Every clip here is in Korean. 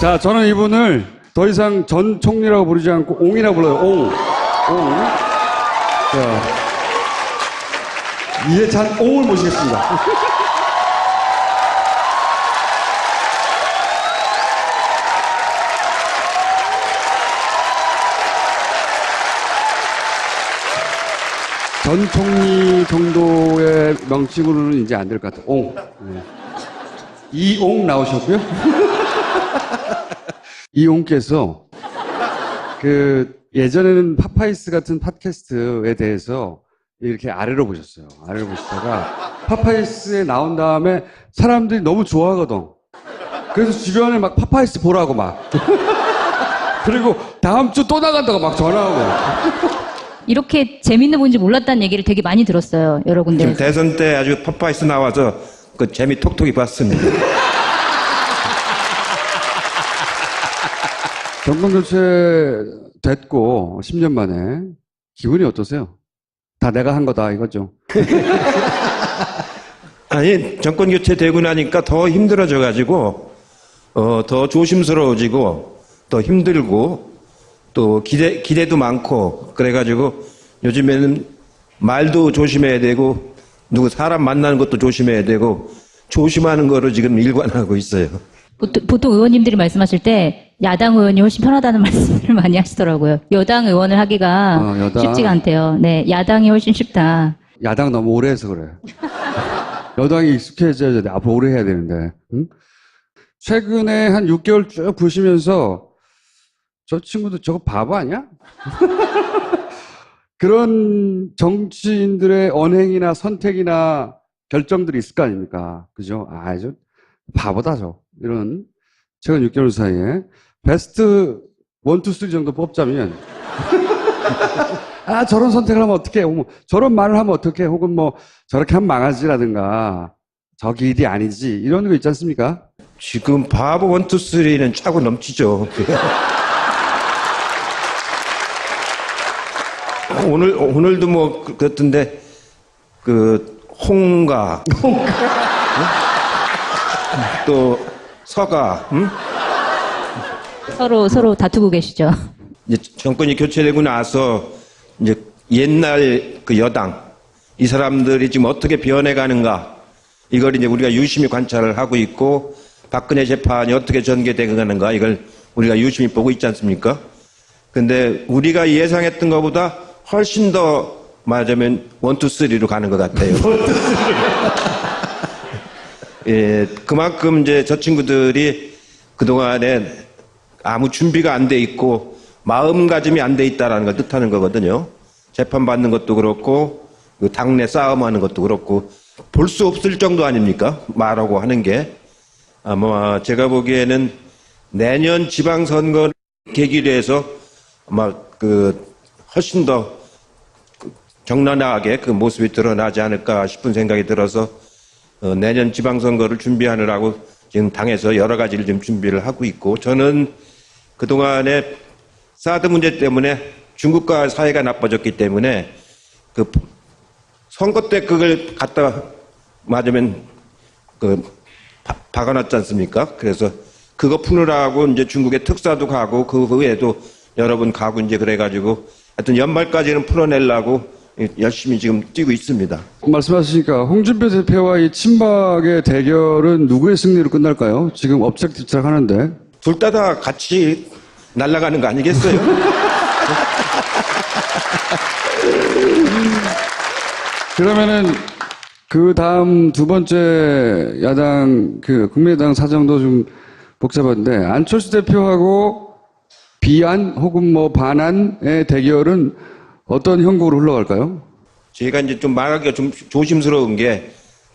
자, 저는 이분을 더 이상 전 총리라고 부르지 않고 옹이라고 불러요. 옹. 자, 이해찬 옹을 모시겠습니다. 전 총리 정도의 명칭으로는 이제 안 될 것 같아요. 옹. 네. 이옹 나오셨고요. 이옹께서 예전에는 파파이스 같은 팟캐스트에 대해서 이렇게 아래로 보셨어요. 아래로 보시다가 파파이스에 나온 다음에 사람들이 너무 좋아하거든. 그래서 주변에 막 파파이스 보라고 막. 그리고 다음 주 또 나간다고 막 전화하고. 이렇게 재밌는 분인지 몰랐다는 얘기를 되게 많이 들었어요. 여러 군데. 지금 대선 때 아주 파파이스 나와서 그 재미 톡톡히 봤습니다. 정권 교체 됐고 10년 만에 기분이 어떠세요? 다 내가 한 거다 이거죠. 아니, 정권 교체되고 나니까 더 힘들어져가지고 더 조심스러워지고 더 힘들고 또 기대도 많고 그래가지고 요즘에는 말도 조심해야 되고 누구 사람 만나는 것도 조심해야 되고 조심하는 거로 지금 일관하고 있어요. 보통 의원님들이 말씀하실 때 야당 의원이 훨씬 편하다는 말씀을 많이 하시더라고요. 여당 의원을 하기가 여당. 쉽지가 않대요. 네, 야당이 훨씬 쉽다. 야당 너무 오래 해서 그래. 여당이 익숙해져야 돼. 앞으로 오래 해야 되는데. 응? 최근에 한 6개월 쭉 보시면서 저 친구도 저거 바보 아니야? 그런 정치인들의 언행이나 선택이나 결정들이 있을 거 아닙니까? 그죠? 저 바보다, 이런, 최근 6개월 사이에 베스트 1, 2, 3 정도 뽑자면, 저런 선택을 하면 어떡해? 저런 말을 하면 어떡해? 혹은 저렇게 하면 망하지라든가, 저 길이 아니지. 이런 거 있지 않습니까? 지금 바보 1, 2, 3는 차고 넘치죠. 오늘도 그렇던데, 홍가. 응? 또, 서가, 응? 서로 다투고 계시죠. 이제 정권이 교체되고 나서, 이제 옛날 여당, 이 사람들이 지금 어떻게 변해가는가, 이걸 이제 우리가 유심히 관찰을 하고 있고, 박근혜 재판이 어떻게 전개되는가, 이걸 우리가 유심히 보고 있지 않습니까? 근데 우리가 예상했던 것보다 훨씬 더 말하자면 1, 2, 3로 가는 것 같아요. 예, 그만큼 이제 저 친구들이 그동안에 아무 준비가 안 돼 있고 마음가짐이 안 돼 있다라는 걸 뜻하는 거거든요. 재판받는 것도 그렇고 당내 싸움하는 것도 그렇고 볼 수 없을 정도 아닙니까? 말하고 하는 게. 아마 제가 보기에는 내년 지방선거 계기로 해서 아마 훨씬 더 적나라하게 그 모습이 드러나지 않을까 싶은 생각이 들어서 내년 지방선거를 준비하느라고 지금 당에서 여러 가지를 좀 준비를 하고 있고 저는 그동안에 사드 문제 때문에 중국과 사이가 나빠졌기 때문에 선거 때 그걸 갖다 맞으면 박아놨지 않습니까? 그래서 그거 푸느라고 이제 중국에 특사도 가고 그 외에도 여러 번 가고 이제 그래가지고 하여튼 연말까지는 풀어내려고 열심히 지금 뛰고 있습니다. 말씀하시니까 홍준표 대표와 이 친박의 대결은 누구의 승리로 끝날까요? 지금 엎짝뒤짝 하는데. 둘 다 같이 날아가는 거 아니겠어요? 그러면은 그 다음 두 번째 야당 국민의당 사정도 좀 복잡한데 안철수 대표하고 비안 혹은 반안의 대결은 어떤 형국으로 흘러갈까요? 제가 이제 좀 말하기가 좀 조심스러운 게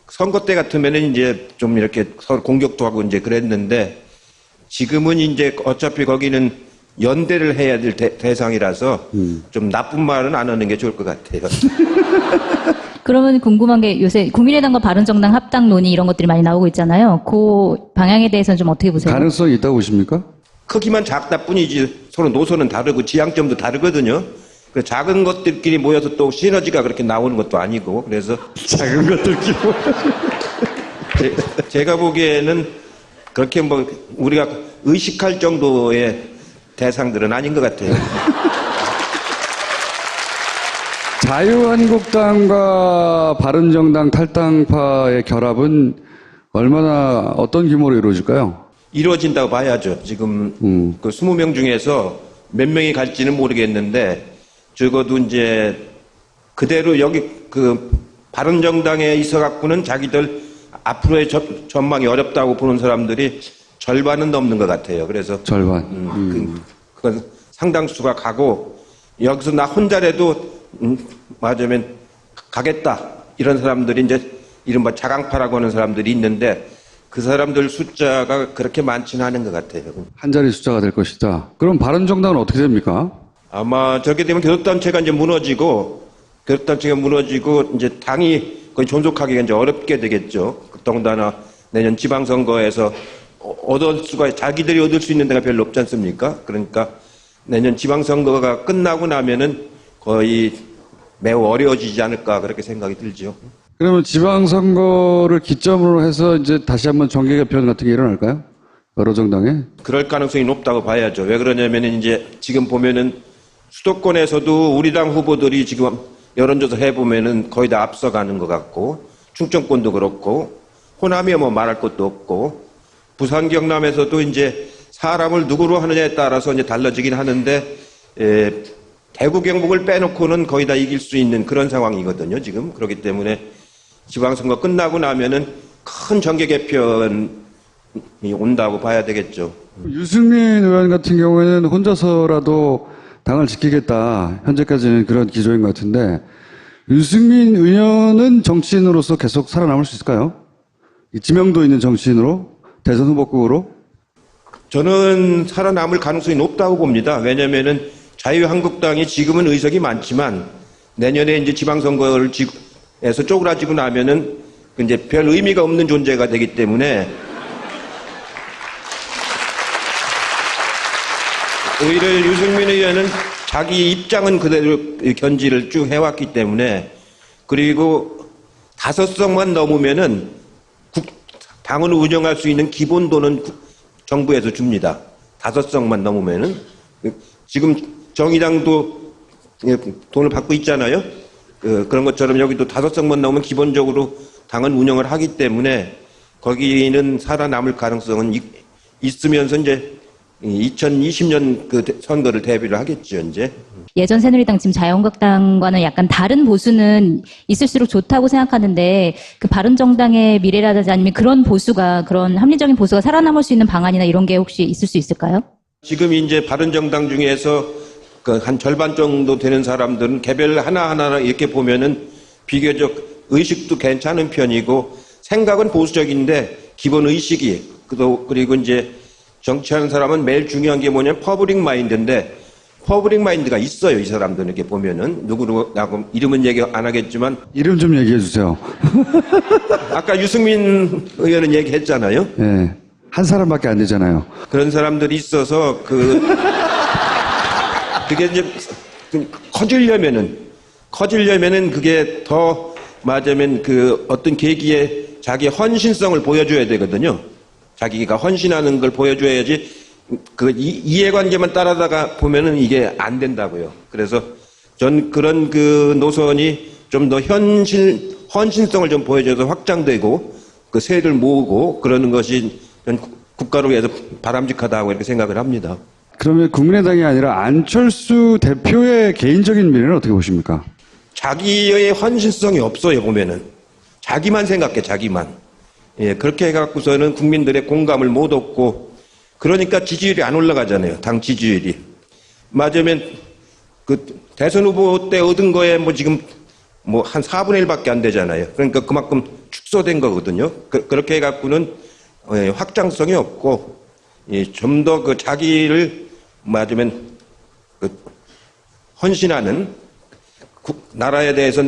선거 때 같으면은 이제 좀 이렇게 서로 공격도 하고 이제 그랬는데 지금은 이제 어차피 거기는 연대를 해야 될 대상이라서 좀 나쁜 말은 안 하는 게 좋을 것 같아요. 그러면 궁금한 게 요새 국민의당과 바른정당 합당 논의 이런 것들이 많이 나오고 있잖아요. 그 방향에 대해서는 좀 어떻게 보세요? 가능성이 있다고 보십니까? 크기만 작다 뿐이지 서로 노선은 다르고 지향점도 다르거든요. 그 작은 것들끼리 모여서 또 시너지가 그렇게 나오는 것도 아니고 그래서 작은 것들끼리 제가 보기에는 그렇게 우리가 의식할 정도의 대상들은 아닌 것 같아요. 자유한국당과 바른정당 탈당파의 결합은 얼마나 어떤 규모로 이루어질까요? 이루어진다고 봐야죠. 지금 그 20명 중에서 몇 명이 갈지는 모르겠는데 적어도 이제 그대로 여기 그 바른정당에 있어 갖고는 자기들 앞으로의 전망이 어렵다고 보는 사람들이 절반은 넘는 것 같아요. 그래서 절반. 그건 상당수가 가고 여기서 나 혼자라도 맞으면 가겠다 이런 사람들이 이제 이른바 자강파라고 하는 사람들이 있는데 그 사람들 숫자가 그렇게 많지는 않은 것 같아요. 한 자리 숫자가 될 것이다. 그럼 바른정당은 어떻게 됩니까? 아마 저렇게 되면 교섭단체가 이제 무너지고 이제 당이 거의 존속하기가 이제 어렵게 되겠죠. 더군다나 내년 지방선거에서 자기들이 얻을 수 있는 데가 별로 없지 않습니까? 그러니까 내년 지방선거가 끝나고 나면은 거의 매우 어려워지지 않을까 그렇게 생각이 들죠. 그러면 지방선거를 기점으로 해서 이제 다시 한번 정계 개편 같은 게 일어날까요? 여러 정당에? 그럴 가능성이 높다고 봐야죠. 왜 그러냐면은 이제 지금 보면은 수도권에서도 우리 당 후보들이 지금 여론조사 해보면은 거의 다 앞서가는 것 같고 충청권도 그렇고 호남이 뭐 말할 것도 없고 부산 경남에서도 이제 사람을 누구로 하느냐에 따라서 이제 달라지긴 하는데 대구 경북을 빼놓고는 거의 다 이길 수 있는 그런 상황이거든요. 지금 그렇기 때문에 지방선거 끝나고 나면은 큰 정계 개편이 온다고 봐야 되겠죠. 유승민 의원 같은 경우에는 혼자서라도 당을 지키겠다. 현재까지는 그런 기조인 것 같은데 유승민 의원은 정치인으로서 계속 살아남을 수 있을까요? 이 지명도 있는 정치인으로 대선 후보급으로? 저는 살아남을 가능성이 높다고 봅니다. 왜냐면은 자유한국당이 지금은 의석이 많지만 내년에 이제 지방선거에서 쪼그라지고 나면은 이제 별 의미가 없는 존재가 되기 때문에 오히려 유승민 의원은 자기 입장은 그대로 견지를 쭉 해왔기 때문에 그리고 5석만 넘으면은 당을 운영할 수 있는 기본도는 정부에서 줍니다. 5석만 넘으면은 지금 정의당도 돈을 받고 있잖아요. 그런 것처럼 여기도 5석만 넘으면 기본적으로 당은 운영을 하기 때문에 거기는 살아남을 가능성은 있으면서 이제 2020년 그 선거를 대비를 하겠죠, 이제. 예전 새누리당 지금 자유한국당과는 약간 다른 보수는 있을수록 좋다고 생각하는데 그 바른정당의 미래라든지 아니면 그런 합리적인 보수가 살아남을 수 있는 방안이나 이런 게 혹시 있을 수 있을까요? 지금 이제 바른정당 중에서 그 한 절반 정도 되는 사람들은 개별 하나하나 이렇게 보면은 비교적 의식도 괜찮은 편이고 생각은 보수적인데 기본 의식이 그리고 이제 정치하는 사람은 매일 중요한 게 뭐냐면 퍼블릭 마인드인데 퍼블릭 마인드가 있어요. 이 사람들은 이렇게 보면은 누구라고 이름은 얘기 안 하겠지만 이름 좀 얘기해 주세요. 아까 유승민 의원은 얘기했잖아요. 네. 한 사람밖에 안 되잖아요. 그런 사람들이 있어서 그게 이제 커지려면은 그게 더 맞으면 그 어떤 계기에 자기 헌신성을 보여줘야 되거든요. 자기가 헌신하는 걸 보여줘야지 그 이해관계만 따라다가 보면은 이게 안 된다고요. 그래서 전 그런 그 노선이 좀 더 헌신성을 좀 보여줘서 확장되고 그 세를 모으고 그러는 것이 전 국가를 위해서 바람직하다고 이렇게 생각을 합니다. 그러면 국민의당이 아니라 안철수 대표의 개인적인 미래는 어떻게 보십니까? 자기의 헌신성이 없어요, 보면은. 자기만 생각해, 자기만. 예, 그렇게 해갖고서는 국민들의 공감을 못 얻고, 그러니까 지지율이 안 올라가잖아요, 당 지지율이. 맞으면, 대선 후보 때 얻은 거에 지금 한 4분의 1밖에 안 되잖아요. 그러니까 그만큼 축소된 거거든요. 그렇게 해갖고는 확장성이 없고, 좀 더 자기를 맞으면 헌신하는 나라에 대해서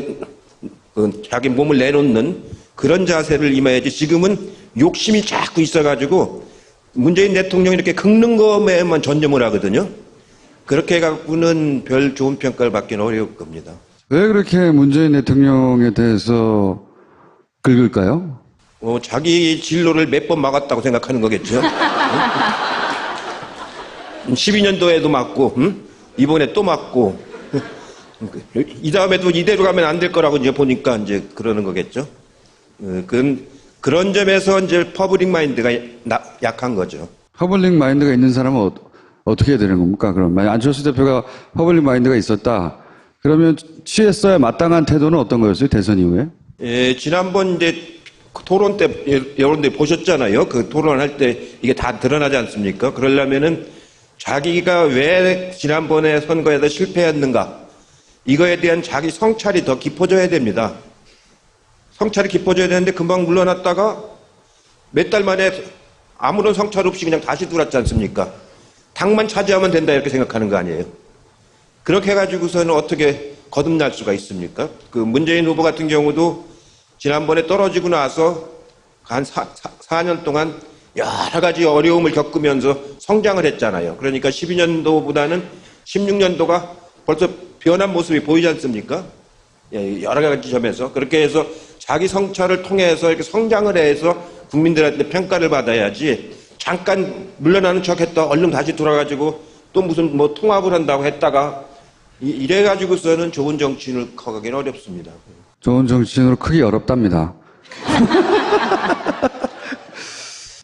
자기 몸을 내놓는 그런 자세를 임해야지 지금은 욕심이 자꾸 있어가지고 문재인 대통령이 이렇게 긁는 것에만 전념을 하거든요. 그렇게 해갖고는 별 좋은 평가를 받기는 어려울 겁니다. 왜 그렇게 문재인 대통령에 대해서 긁을까요? 자기 진로를 몇 번 막았다고 생각하는 거겠죠. 12년도에도 맞고, 이번에 또 맞고, 이 다음에도 이대로 가면 안 될 거라고 이제 보니까 이제 그러는 거겠죠. 그런 점에서 이제 퍼블릭 마인드가 약한 거죠. 퍼블릭 마인드가 있는 사람은 어떻게 해야 되는 겁니까? 그럼 만약 안철수 대표가 퍼블릭 마인드가 있었다. 그러면 취했어야 마땅한 태도는 어떤 거였어요? 대선 이후에? 예, 지난번 이제 토론 때 여러분들 보셨잖아요. 그 토론할 때 이게 다 드러나지 않습니까? 그러려면은 자기가 왜 지난번에 선거에서 실패했는가 이거에 대한 자기 성찰이 더 깊어져야 됩니다. 성찰이 깊어져야 되는데 금방 물러났다가 몇 달 만에 아무런 성찰 없이 그냥 다시 들어왔지 않습니까? 당만 차지하면 된다 이렇게 생각하는 거 아니에요? 그렇게 해가지고서는 어떻게 거듭날 수가 있습니까? 그 문재인 후보 같은 경우도 지난번에 떨어지고 나서 한 4년 동안 여러 가지 어려움을 겪으면서 성장을 했잖아요. 그러니까 12년도보다는 16년도가 벌써 변한 모습이 보이지 않습니까? 예, 여러 가지 점에서. 그렇게 해서 자기 성찰을 통해서 이렇게 성장을 해서 국민들한테 평가를 받아야지 잠깐 물러나는 척 했다 얼른 다시 돌아가지고 또 무슨 뭐 통합을 한다고 했다가 이래가지고서는 좋은 정치인을 커가기는 어렵습니다. 좋은 정치인으로 크기 어렵답니다.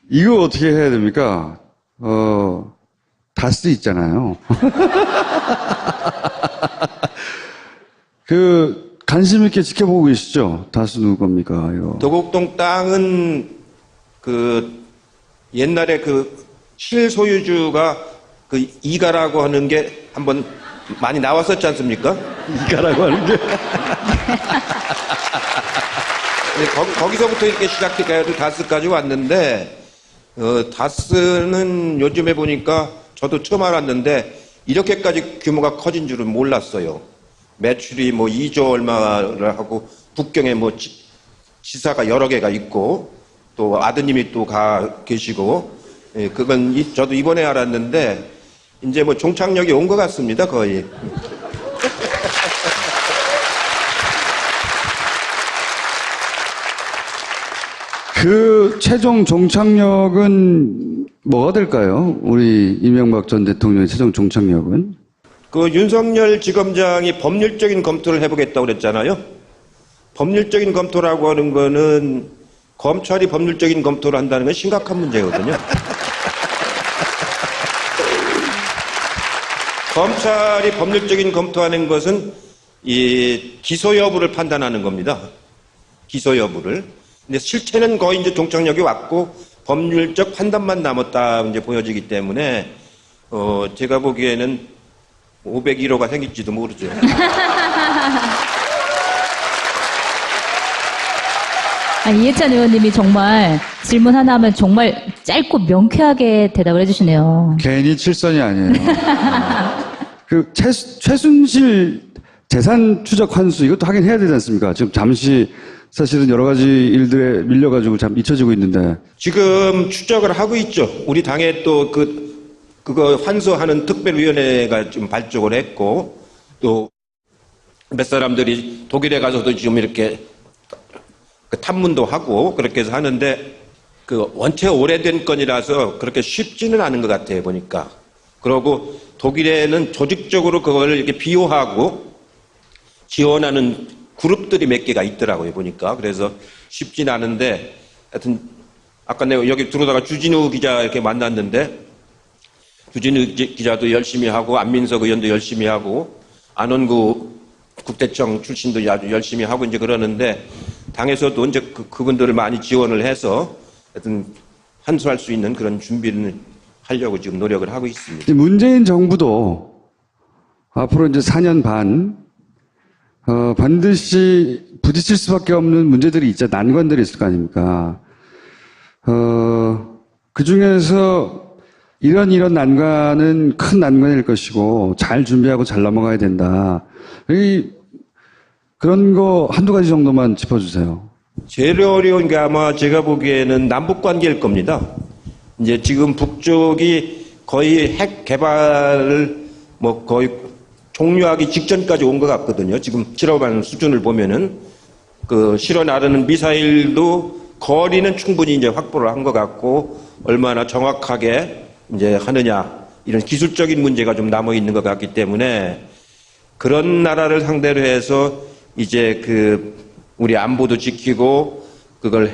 이거 어떻게 해야 됩니까? 다스 있잖아요. 관심 있게 지켜보고 계시죠? 다스 누구 겁니까, 이거? 도곡동 땅은 옛날에 실소유주가 이가라고 하는 게 한번 많이 나왔었지 않습니까? 이가라고 하는 게. 거기서부터 이렇게 시작해가지고 다스까지 왔는데, 다스는 요즘에 보니까 저도 처음 알았는데, 이렇게까지 규모가 커진 줄은 몰랐어요. 매출이 2조 얼마를 하고, 북경에 지사가 여러 개가 있고, 또 아드님이 또 계시고, 예, 그건 저도 이번에 알았는데, 이제 종착역이 온 것 같습니다, 거의. 최종 종착역은 뭐가 될까요? 우리 이명박 전 대통령의 최종 종착역은? 윤석열 지검장이 법률적인 검토를 해보겠다고 그랬잖아요. 법률적인 검토라고 하는 거는 검찰이 법률적인 검토를 한다는 건 심각한 문제거든요. 검찰이 법률적인 검토하는 것은 이 기소 여부를 판단하는 겁니다. 기소 여부를. 근데 실체는 거의 이제 종착역이 왔고 법률적 판단만 남았다 이제 보여지기 때문에 제가 보기에는 501호가 생길지도 모르죠. 이해찬 의원님이 정말 질문 하나 하면 정말 짧고 명쾌하게 대답을 해주시네요. 괜히 칠선이 아니에요. 최순실 재산 추적 환수 이것도 하긴 해야 되지 않습니까? 지금 잠시 사실은 여러 가지 일들에 밀려가지고 참 잊혀지고 있는데. 지금 추적을 하고 있죠. 우리 당에 또 그거 환수하는 특별위원회가 지금 발족을 했고, 또 몇 사람들이 독일에 가서도 지금 이렇게 탐문도 하고 그렇게 해서 하는데, 원체 오래된 건이라서 그렇게 쉽지는 않은 것 같아요, 보니까. 그러고 독일에는 조직적으로 그걸 이렇게 비호하고 지원하는 그룹들이 몇 개가 있더라고요, 보니까. 그래서 쉽진 않은데, 하여튼, 아까 내가 여기 들어오다가 주진우 기자 이렇게 만났는데, 주진우 기자도 열심히 하고, 안민석 의원도 열심히 하고, 안원구 국대청 출신도 아주 열심히 하고 이제 그러는데, 당에서도 이제 그분들을 많이 지원을 해서, 하여튼, 환수할 수 있는 그런 준비를 하려고 지금 노력을 하고 있습니다. 문재인 정부도 앞으로 이제 4년 반, 반드시 부딪힐 수밖에 없는 문제들이 있죠. 난관들이 있을 거 아닙니까? 그 중에서 이런 난관은 큰 난관일 것이고, 잘 준비하고 잘 넘어가야 된다. 그런 거 한두 가지 정도만 짚어주세요. 제일 어려운 게 아마 제가 보기에는 남북 관계일 겁니다. 이제 지금 북쪽이 거의 핵 개발을 거의 종료하기 직전까지 온 것 같거든요. 지금 실험하는 수준을 보면은 실어 나르는 미사일도 거리는 충분히 이제 확보를 한 것 같고 얼마나 정확하게 이제 하느냐 이런 기술적인 문제가 좀 남아 있는 것 같기 때문에 그런 나라를 상대로 해서 이제 우리 안보도 지키고 그걸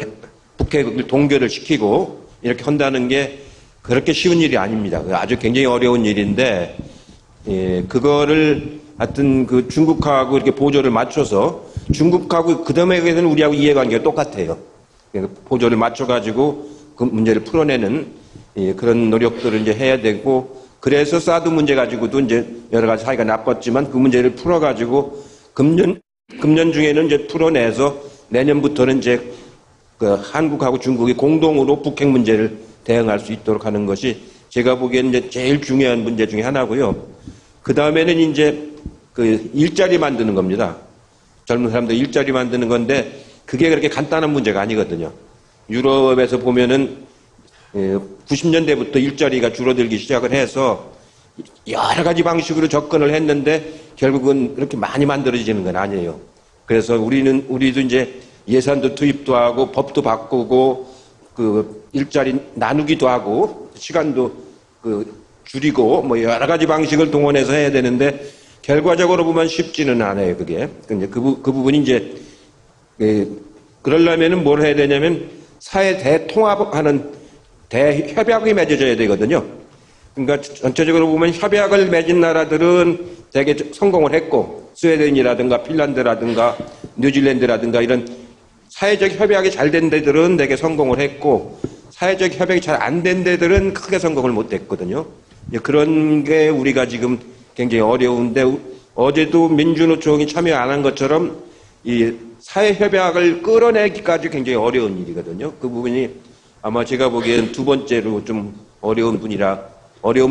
북핵을 동결을 시키고 이렇게 한다는 게 그렇게 쉬운 일이 아닙니다. 아주 굉장히 어려운 일인데, 그거를 하여튼 중국하고 이렇게 보조를 맞춰서 중국하고 그 다음에는 우리하고 이해관계가 똑같아요. 보조를 맞춰가지고 그 문제를 풀어내는 그런 노력들을 이제 해야 되고, 그래서 사드 문제 가지고도 이제 여러 가지 사이가 나빴지만 그 문제를 풀어가지고 금년 중에는 이제 풀어내서 내년부터는 이제 한국하고 중국이 공동으로 북핵 문제를 대응할 수 있도록 하는 것이 제가 보기에는 이제 제일 중요한 문제 중에 하나고요. 그 다음에는 이제 일자리 만드는 겁니다. 젊은 사람들 일자리 만드는 건데 그게 그렇게 간단한 문제가 아니거든요. 유럽에서 보면은 90년대부터 일자리가 줄어들기 시작을 해서 여러 가지 방식으로 접근을 했는데 결국은 그렇게 많이 만들어지는 건 아니에요. 그래서 우리도 이제 예산도 투입도 하고 법도 바꾸고 일자리 나누기도 하고 시간도 줄이고 뭐 여러 가지 방식을 동원해서 해야 되는데 결과적으로 보면 쉽지는 않아요. 그게. 근데 그 부분이 이제 그러려면은 뭘 해야 되냐면 사회 대통합하는 대협약이 맺어져야 되거든요. 그러니까 전체적으로 보면 협약을 맺은 나라들은 되게 성공을 했고 스웨덴이라든가 핀란드라든가 뉴질랜드라든가 이런 사회적 협약이 잘 된 데들은 되게 성공을 했고 사회적 협약이 잘 안 된 데들은 크게 성공을 못 했거든요. 그런 게 우리가 지금 굉장히 어려운데 어제도 민주노총이 참여 안 한 것처럼 이 사회협약을 끌어내기까지 굉장히 어려운 일이거든요. 그 부분이 아마 제가 보기엔 두 번째로 좀 어려운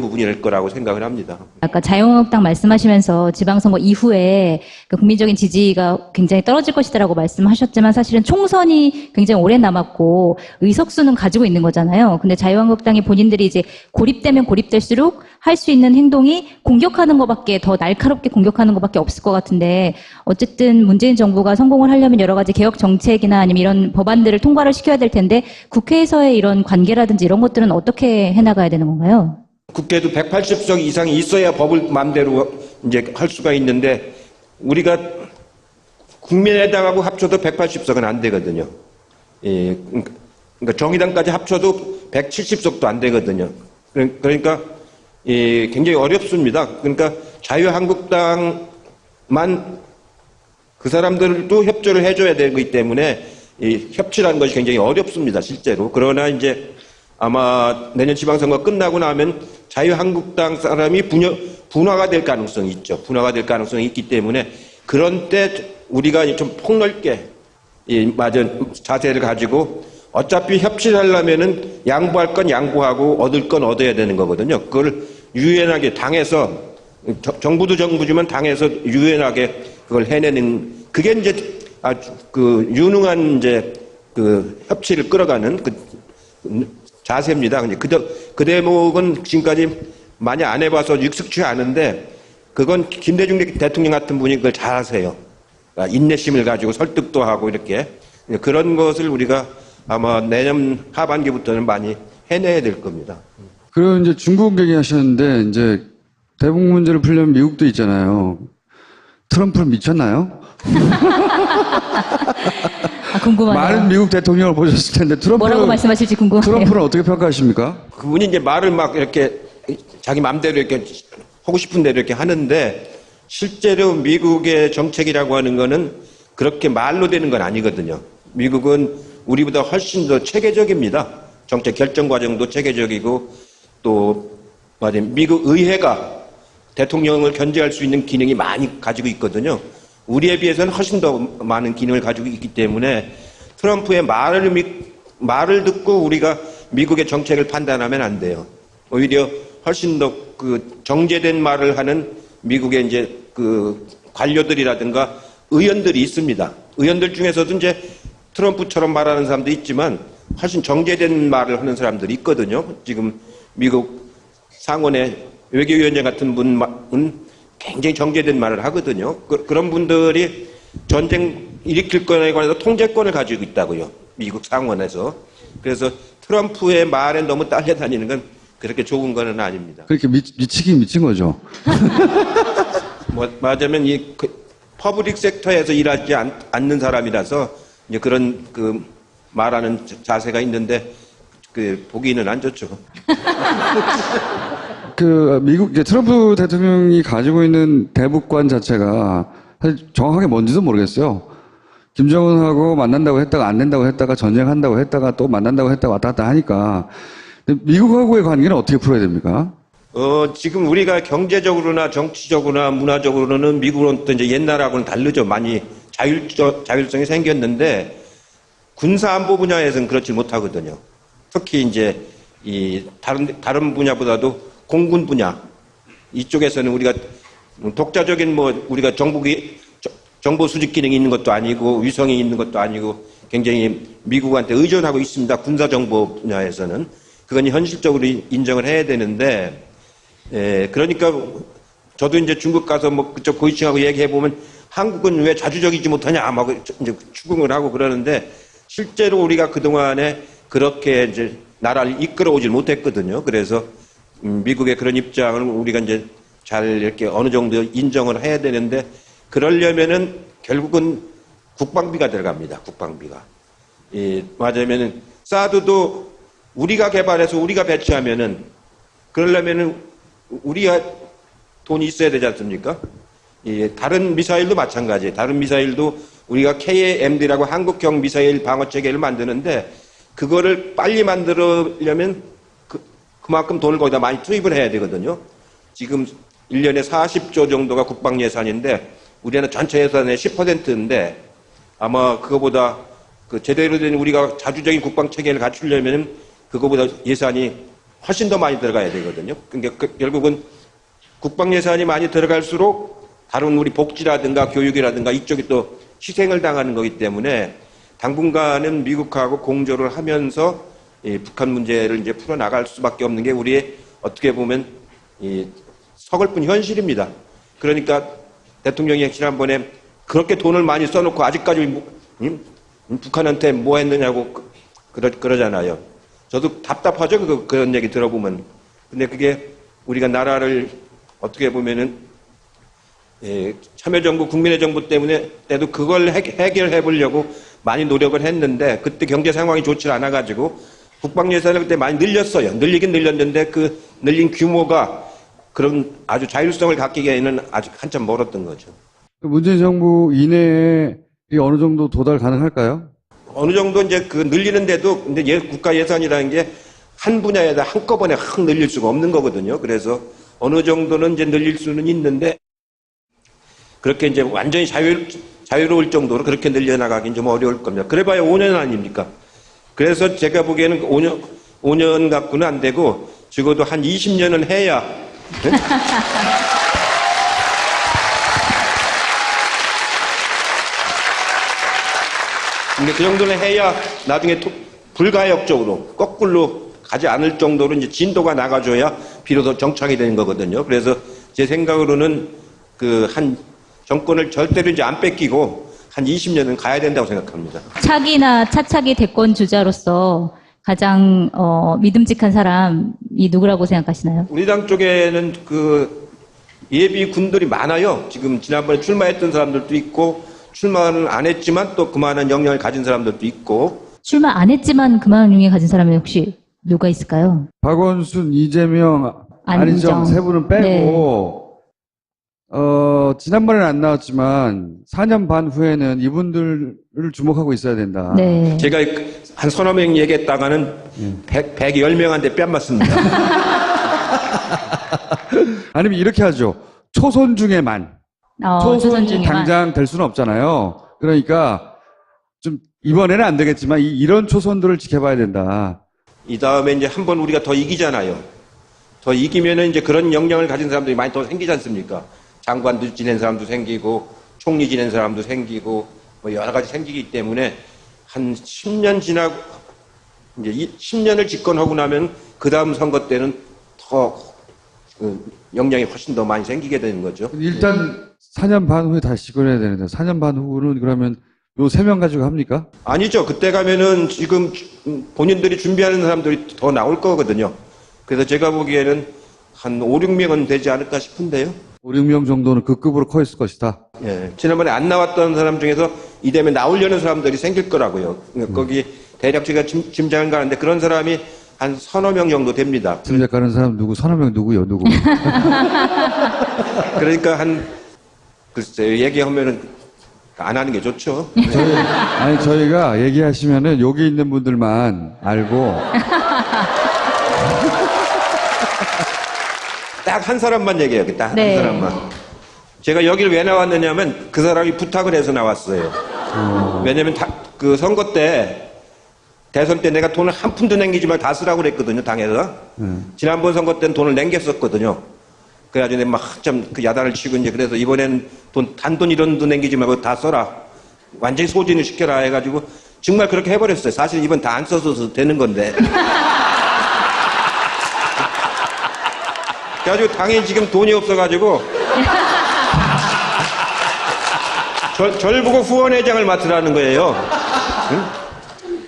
부분일 거라고 생각을 합니다. 아까 자유한국당 말씀하시면서 지방선거 이후에 국민적인 지지가 굉장히 떨어질 것이다라고 말씀하셨지만 사실은 총선이 굉장히 오래 남았고 의석수는 가지고 있는 거잖아요. 근데 자유한국당이 본인들이 이제 고립되면 고립될수록 할 수 있는 행동이 공격하는 것밖에 더 날카롭게 공격하는 것밖에 없을 것 같은데 어쨌든 문재인 정부가 성공을 하려면 여러 가지 개혁 정책이나 아니면 이런 법안들을 통과를 시켜야 될 텐데 국회에서의 이런 관계라든지 이런 것들은 어떻게 해나가야 되는 건가요? 국회도 180석 이상이 있어야 법을 마음대로 이제 할 수가 있는데 우리가 국민의당하고 합쳐도 180석은 안 되거든요. 그러니까 정의당까지 합쳐도 170석도 안 되거든요. 그러니까 굉장히 어렵습니다. 그러니까 자유한국당만 그 사람들도 협조를 해줘야 되기 때문에 협치라는 것이 굉장히 어렵습니다. 실제로. 그러나 이제 아마 내년 지방선거 끝나고 나면 자유한국당 사람이 분화가 될 가능성이 있죠. 분화가 될 가능성이 있기 때문에 그런 때 우리가 좀 폭넓게 자세를 가지고 어차피 협치를 하려면은 양보할 건 양보하고 얻을 건 얻어야 되는 거거든요. 그걸 유연하게 당에서 정부도 정부지만 당에서 유연하게 그걸 해내는 그게 이제 아주 유능한 이제 협치를 끌어가는 자세입니다. 그 대목은 지금까지 많이 안 해봐서 익숙치 않은데 그건 김대중 대통령 같은 분이 그걸 잘 하세요. 그러니까 인내심을 가지고 설득도 하고 이렇게 그런 것을 우리가 아마 내년 하반기부터는 많이 해내야 될 겁니다. 그리고 이제 중국 얘기하셨는데 이제 대북 문제를 풀려면 미국도 있잖아요. 트럼프는 미쳤나요? 궁금하네요. 많은 미국 대통령을 보셨을 텐데 뭐라고 말씀하실지 궁금해요. 트럼프는 어떻게 평가하십니까? 그분이 이제 말을 막 이렇게 자기 마음대로 이렇게 하고 싶은 대로 이렇게 하는데 실제로 미국의 정책이라고 하는 거는 그렇게 말로 되는 건 아니거든요. 미국은 우리보다 훨씬 더 체계적입니다. 정책 결정 과정도 체계적이고 또 미국 의회가 대통령을 견제할 수 있는 기능이 많이 가지고 있거든요. 우리에 비해서는 훨씬 더 많은 기능을 가지고 있기 때문에 트럼프의 말을 듣고 우리가 미국의 정책을 판단하면 안 돼요. 오히려 훨씬 더 정제된 말을 하는 미국의 이제 관료들이라든가 의원들이 있습니다. 의원들 중에서도 이제 트럼프처럼 말하는 사람도 있지만 훨씬 정제된 말을 하는 사람들이 있거든요. 지금 미국 상원의 외교위원장 같은 분은 굉장히 정제된 말을 하거든요. 그런 분들이 전쟁 일으킬 건에 관해서 통제권을 가지고 있다고요. 미국 상원에서. 그래서 트럼프의 말에 너무 딸려다니는 건 그렇게 좋은 거는 아닙니다. 그렇게 미치긴 미친 거죠. 뭐 말하자면 퍼블릭 섹터에서 일하지 않는 사람이라서 이제 그런 말하는 자세가 있는데 보기는 안 좋죠. 미국 이제 트럼프 대통령이 가지고 있는 대북관 자체가 사실 정확하게 뭔지도 모르겠어요. 김정은하고 만난다고 했다가 안 된다고 했다가 전쟁한다고 했다가 또 만난다고 했다가 왔다 갔다 하니까 미국하고의 관계는 어떻게 풀어야 됩니까? 지금 우리가 경제적으로나 정치적으로나 문화적으로는 미국은 또 이제 옛날하고는 다르죠. 많이 자율성이 생겼는데 군사안보 분야에서는 그렇지 못하거든요. 특히 이제 다른 분야보다도 공군 분야 이쪽에서는 우리가 독자적인 우리가 정보 수집 기능이 있는 것도 아니고 위성이 있는 것도 아니고 굉장히 미국한테 의존하고 있습니다. 군사 정보 분야에서는 그건 현실적으로 인정을 해야 되는데 그러니까 저도 이제 중국 가서 그쪽 고위층하고 얘기해 보면 한국은 왜 자주적이지 못하냐 막 이제 추궁을 하고 그러는데 실제로 우리가 그 동안에 그렇게 이제 나라를 이끌어오질 못했거든요. 그래서 미국의 그런 입장을 우리가 이제 잘 이렇게 어느 정도 인정을 해야 되는데 그러려면은 결국은 국방비가 들어갑니다. 국방비가. 맞으면은 사드도 우리가 개발해서 우리가 배치하면은 그러려면은 우리가 돈이 있어야 되지 않습니까? 다른 미사일도 마찬가지예요. 다른 미사일도 우리가 KAMD라고 한국형 미사일 방어 체계를 만드는데 그거를 빨리 만들려면 그만큼 돈을 거기다 많이 투입을 해야 되거든요. 지금 1년에 40조 정도가 국방 예산인데 우리는 전체 예산의 10%인데 아마 그거보다 제대로 된 우리가 자주적인 국방 체계를 갖추려면 그거보다 예산이 훨씬 더 많이 들어가야 되거든요. 그러니까 결국은 국방 예산이 많이 들어갈수록 다른 우리 복지라든가 교육이라든가 이쪽이 또 희생을 당하는 거기 때문에 당분간은 미국하고 공조를 하면서 북한 문제를 이제 풀어나갈 수밖에 없는 게 우리의 어떻게 보면 서글픈 현실입니다. 그러니까 대통령이 지난번에 그렇게 돈을 많이 써놓고 아직까지 북한한테 뭐 했느냐고 그러잖아요. 저도 답답하죠. 그런 얘기 들어보면. 근데 그게 우리가 나라를 어떻게 보면은 참여정부, 국민의 정부 때도 그걸 해결해 보려고 많이 노력을 했는데 그때 경제 상황이 좋지 않아가지고 국방 예산을 그때 많이 늘렸어요. 늘리긴 늘렸는데 그 늘린 규모가 그런 아주 자율성을 갖기에는 아직 한참 멀었던 거죠. 문재인 정부 이내에 어느 정도 도달 가능할까요? 어느 정도 이제 늘리는데도 근데 국가 예산이라는 게 한 분야에다 한꺼번에 확 늘릴 수가 없는 거거든요. 그래서 어느 정도는 이제 늘릴 수는 있는데 그렇게 이제 완전히 자유로울 정도로 그렇게 늘려나가긴 좀 어려울 겁니다. 그래봐야 5년 아닙니까? 그래서 제가 보기에는 5년 갖고는 안 되고 적어도 한 20년은 해야 네? 근데 그 정도는 해야 나중에 불가역적으로 거꾸로 가지 않을 정도로 이제 진도가 나가줘야 비로소 정착이 되는 거거든요. 그래서 제 생각으로는 한 정권을 절대로 이제 안 뺏기고 한 20년은 가야 된다고 생각합니다. 차기나 차차기 대권 주자로서 가장 믿음직한 사람이 누구라고 생각하시나요? 우리 당 쪽에는 예비 군들이 많아요. 지금 지난번에 출마했던 사람들도 있고 출마는 안 했지만 또 그만한 역량을 가진 사람들도 있고 출마 안 했지만 그만한 용의 가진 사람이 혹시 누가 있을까요? 박원순, 이재명, 안희정 세 분은 빼고 네. 지난번에는 안 나왔지만 4년 반 후에는 이분들을 주목하고 있어야 된다. 네. 제가 한 서너 명 얘기했다가는 110명한테 뺨 맞습니다. 아니면 이렇게 하죠. 초선 중에만. 초선 중에만. 당장 될 수는 없잖아요. 그러니까 좀 이번에는 안 되겠지만 이런 초선들을 지켜봐야 된다. 이 다음에 이제 한번 우리가 더 이기잖아요. 더 이기면은 이제 그런 역량을 가진 사람들이 많이 더 생기지 않습니까? 장관도 지낸 사람도 생기고, 총리 지낸 사람도 생기고, 여러 가지 생기기 때문에 한 10년 지나고, 이제 10년을 집권하고 나면 그 다음 선거 때는 더 역량이 훨씬 더 많이 생기게 되는 거죠. 일단 4년 반 후에 다시 집권해야 되는데 4년 반 후는 그러면 요 3명 가지고 합니까? 아니죠. 그때 가면은 지금 본인들이 준비하는 사람들이 더 나올 거거든요. 그래서 제가 보기에는 한 5, 6명은 되지 않을까 싶은데요. 5, 6명 정도는 그 급으로 커 있을 것이다. 예, 지난번에 안 나왔던 사람 중에서 이대면 나오려는 사람들이 생길 거라고요. 그러니까 거기 대략 제가 짐작을 가는데 그런 사람이 한 서너 명 정도 됩니다. 짐작 가는 사람 누구, 서너 명 누구요, 누구. 그러니까 글쎄요, 얘기하면은 안 하는 게 좋죠. 저희가 얘기하시면은 여기 있는 분들만 알고. 딱 한 사람만 얘기해요. 딱 한 네. 사람만. 제가 여기를 왜 나왔느냐면 그 사람이 부탁을 해서 나왔어요. 왜냐면 그 선거 때 대선 때 내가 돈을 한 푼도 남기지 말고 다 쓰라고 그랬거든요, 당에서. 지난번 선거 때는 돈을 남겼었거든요. 그래가지고 내가 막 한참 그 야단을 치고 이제 그래서 이번에는 단돈 1원도 남기지 말고 다 써라. 완전히 소진을 시켜라 해가지고 정말 그렇게 해버렸어요. 사실 이번 다 안 써서 되는 건데. 그래가지고 당에 지금 돈이 없어가지고 절 보고 후원회장을 맡으라는 거예요. 응?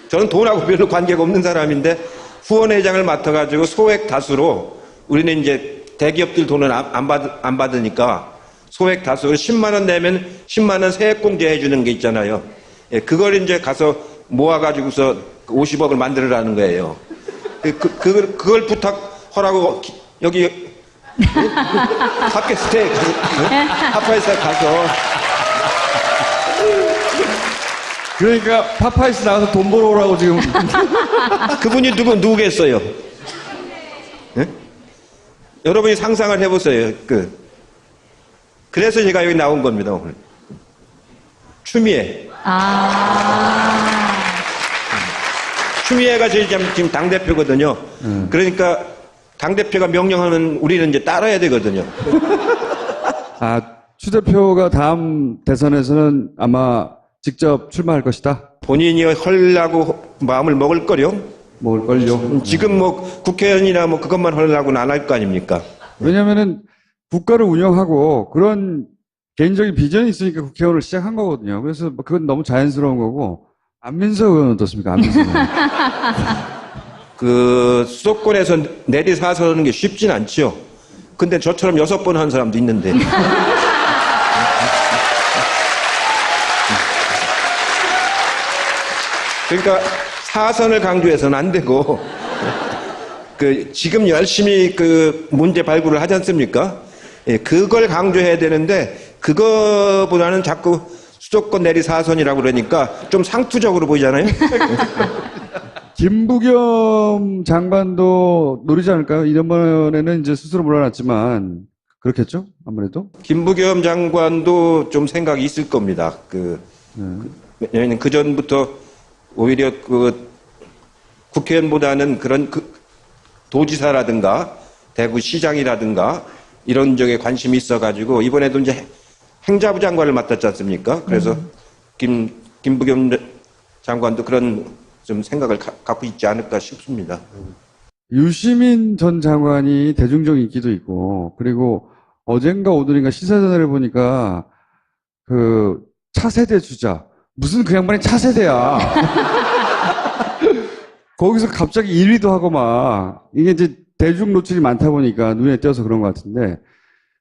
저는 돈하고 별로 관계가 없는 사람인데 후원회장을 맡아가지고 소액 다수로 우리는 이제 대기업들 돈을 안 받으니까 소액 다수로 10만 원 내면 10만 원 세액공제 해주는 게 있잖아요. 예, 그걸 이제 가서 모아가지고서 50억을 만들으라는 거예요. 그걸 부탁하라고 여기 팟캐스트에 파파이스에 가서 그러니까 파파이스 나가서 돈 벌어오라고 지금. 그분이 누구겠어요? 예? 여러분이 상상을 해보세요. 그래서 제가 여기 나온 겁니다, 오늘. 추미애. 추미애가 지금 당대표거든요. 그러니까 당대표가 명령하면 우리는 이제 따라야 되거든요. 추 대표가 다음 대선에서는 아마 직접 출마할 것이다. 본인이 헐라고 마음을 먹을걸요? 먹을걸요. 지금 뭐 국회의원이나 뭐 그것만 헐라고는 안 할 거 아닙니까? 왜냐면은 국가를 운영하고 그런 개인적인 비전이 있으니까 국회의원을 시작한 거거든요. 그래서 그건 너무 자연스러운 거고. 안민석 의원은 어떻습니까? 안민석 의원. 수도권에서 내리사서는 게 쉽진 않죠. 근데 저처럼 6번 한 사람도 있는데. 그러니까 사선을 강조해서는 안 되고, 지금 열심히 문제 발굴을 하지 않습니까? 예, 그걸 강조해야 되는데, 그거보다는 자꾸 수도권 내리 사선이라고 그러니까 좀 상투적으로 보이잖아요? 김부겸 장관도 노리지 않을까요? 이번에는 이제 스스로 물러났지만, 그렇겠죠? 아무래도? 김부겸 장관도 좀 생각이 있을 겁니다. 왜냐면 그전부터 오히려 국회의원보다는 그런 도지사라든가 대구시장이라든가 이런 쪽에 관심이 있어가지고 이번에도 이제 행자부 장관을 맡았지 않습니까? 그래서 김부겸 장관도 그런 좀 생각을 갖고 있지 않을까 싶습니다. 유시민 전 장관이 대중적 인기도 있고, 그리고 어젠가 오늘인가 시사전을 보니까 차세대 주자. 무슨 그 양반이 차세대야. 거기서 갑자기 1위도 하고 이게 이제 대중 노출이 많다 보니까 눈에 띄어서 그런 것 같은데,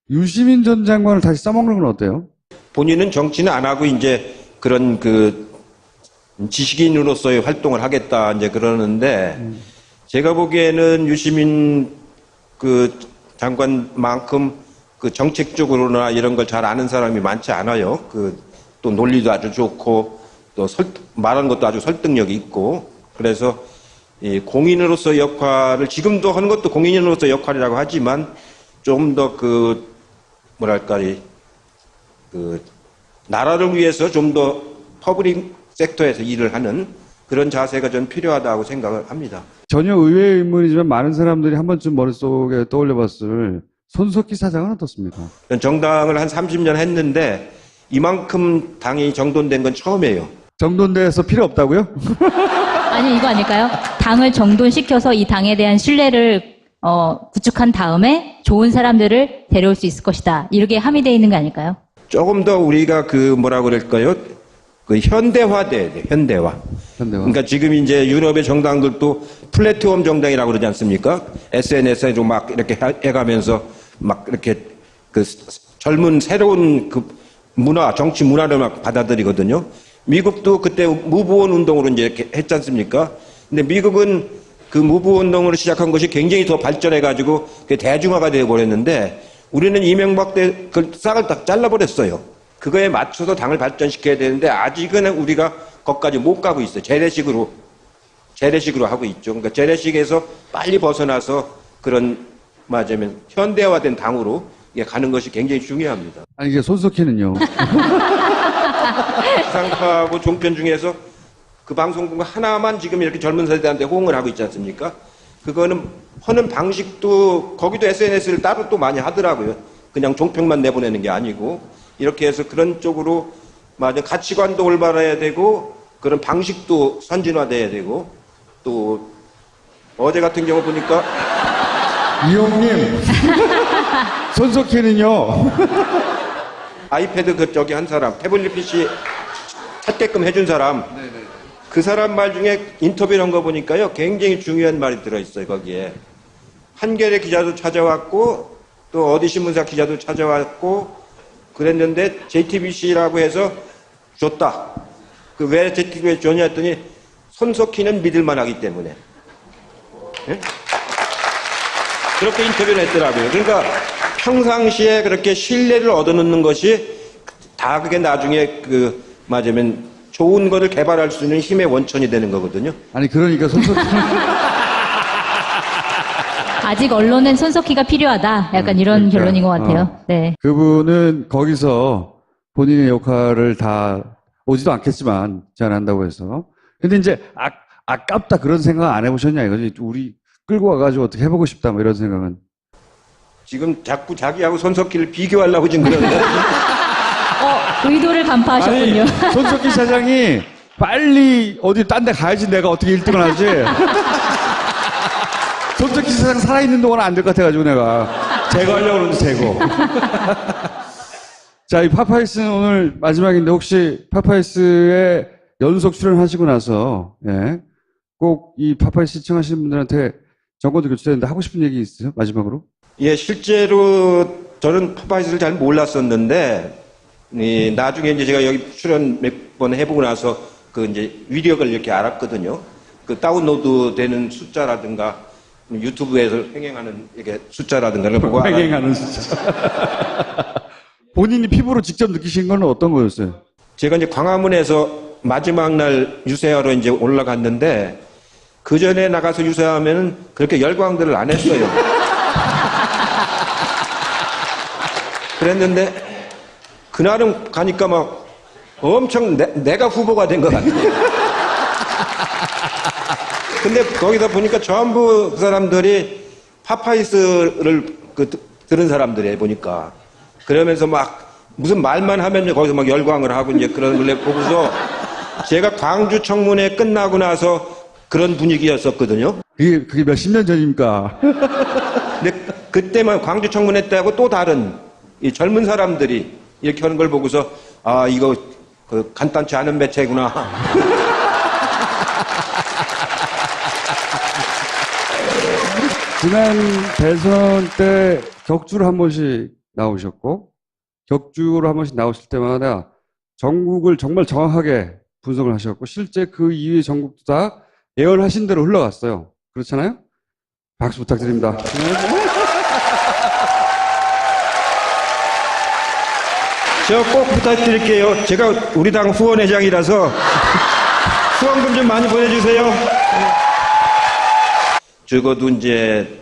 유시민 전 장관을 다시 써먹는 건 어때요? 본인은 정치는 안 하고 이제 그런 지식인으로서의 활동을 하겠다 이제 그러는데, 제가 보기에는 유시민 장관만큼 정책적으로나 이런 걸 잘 아는 사람이 많지 않아요. 또 논리도 아주 좋고 또 말하는 것도 아주 설득력이 있고, 그래서 이 공인으로서 역할을 지금도 하는 것도 공인으로서 역할이라고 하지만 좀 더 나라를 위해서 좀 더 퍼블릭 섹터에서 일을 하는 그런 자세가 좀 필요하다고 생각을 합니다. 전혀 의외의 인물이지만 많은 사람들이 한 번쯤 머릿속에 떠올려봤을 손석희 사장은 어떻습니까? 정당을 한 30년 했는데 이만큼 당이 정돈된 건 처음이에요. 정돈돼서 필요 없다고요? 아니, 이거 아닐까요? 당을 정돈시켜서 이 당에 대한 신뢰를 구축한 다음에 좋은 사람들을 데려올 수 있을 것이다. 이렇게 함의되어 있는 거 아닐까요? 조금 더 우리가 뭐라 그럴까요? 현대화돼야 돼, 현대화. 현대화. 그러니까 지금 이제 유럽의 정당들도 플랫폼 정당이라고 그러지 않습니까? SNS에 막 이렇게 해가면서 막 이렇게 그 젊은 새로운 그 문화, 정치 문화를 막 받아들이거든요. 미국도 그때 무브원 운동으로 이제 이렇게 했지 않습니까? 근데 미국은 그 무브원 운동으로 시작한 것이 굉장히 더 발전해가지고 대중화가 되어버렸는데 우리는 이명박 때 그 싹을 다 잘라버렸어요. 그거에 맞춰서 당을 발전시켜야 되는데 아직은 우리가 거기까지 못 가고 있어요. 재래식으로 하고 있죠. 그러니까 재래식에서 빨리 벗어나서 그런 맞으면 현대화된 당으로 가는 것이 굉장히 중요합니다. 아니, 이게 손석희는요. 지상파하고 종편 중에서 그 방송국 하나만 지금 이렇게 젊은 세대한테 호응을 하고 있지 않습니까? 그거는 하는 방식도 거기도 SNS를 따로 또 많이 하더라고요. 그냥 종편만 내보내는 게 아니고 이렇게 해서 그런 쪽으로 맞아 가치관도 올바라야 되고 그런 방식도 선진화돼야 되고 또 어제 같은 경우 보니까 이용님. 손석희는요. 아이패드 그 저기 한 사람 태블릿 PC 찾게끔 해준 사람 그 사람 말 중에 인터뷰를 한 거 보니까요 굉장히 중요한 말이 들어있어요. 거기에 한겨레 기자도 찾아왔고 또 어디 신문사 기자도 찾아왔고 그랬는데 JTBC라고 해서 줬다. 그 왜 JTBC에 줬냐 했더니 손석희는 믿을만하기 때문에 그렇게 인터뷰를 했더라고요. 그러니까 평상시에 그렇게 신뢰를 얻어놓는 것이 다 그게 나중에 그 맞으면 좋은 거를 개발할 수 있는 힘의 원천이 되는 거거든요. 아니, 그러니까 손석희. 아직 언론엔 손석희가 필요하다. 약간 이런 그러니까, 결론인 것 같아요. 네. 그분은 거기서 본인의 역할을 다 오지도 않겠지만 제안한다고 해서. 근데 이제 아깝다 그런 생각 안 해보셨냐 이거지. 우리 끌고 와가지고 어떻게 해보고 싶다 뭐 이런 생각은. 지금 자꾸 자기하고 손석희를 비교하려고 지금 그러는데 의도를 간파하셨군요. 아니, 손석희 사장이 빨리 어디 딴 데 가야지 내가 어떻게 1등을 하지. 손석희 사장 살아있는 동안은 안 될 것 같아가지고 내가 제거하려고 그러는데 제거. 자, 이 파파이스는 오늘 마지막인데 혹시 파파이스에 연속 출연하시고 나서 꼭 이 파파이스 시청하시는 분들한테 정권도 교체되는데 하고 싶은 얘기 있으세요? 마지막으로? 예, 실제로 저는 파파이스를 잘 몰랐었는데 나중에 이제 제가 여기 출연 몇 번 해보고 나서 그 이제 위력을 이렇게 알았거든요. 그 다운로드 되는 숫자라든가 유튜브에서 횡행하는 이게 숫자라든가 를 보고 횡행하는 숫자. 본인이 피부로 직접 느끼신 건 어떤 거였어요? 제가 이제 광화문에서 마지막 날 유세하러 이제 올라갔는데 그 전에 나가서 유세하면은 그렇게 열광들을 안 했어요. 그랬는데 그날은 가니까 막 엄청 내가 후보가 된 것 같아요. 근데 거기다 보니까 전부 그 사람들이 파파이스를 들은 사람들이에요, 보니까. 그러면서 막 무슨 말만 하면 거기서 막 열광을 하고 이제 그런 걸 보고서 제가 광주 청문회 끝나고 나서 그런 분위기였었거든요. 그게 몇십 년 전입니까? 근데 그때만 광주 청문회 때하고 또 다른 이 젊은 사람들이 이렇게 하는 걸 보고서 아, 이거 그 간단치 않은 매체구나. 지난 대선 때 격주로 한 번씩 나오셨고, 격주로 한 번씩 나오실 때마다 전국을 정말 정확하게 분석을 하셨고, 실제 그 이후의 전국도 다 예언하신 대로 흘러갔어요. 그렇잖아요? 박수 부탁드립니다. 저 꼭 부탁드릴게요. 제가 우리 당 후원회장이라서 후원금 좀 많이 보내주세요. 적어도 이제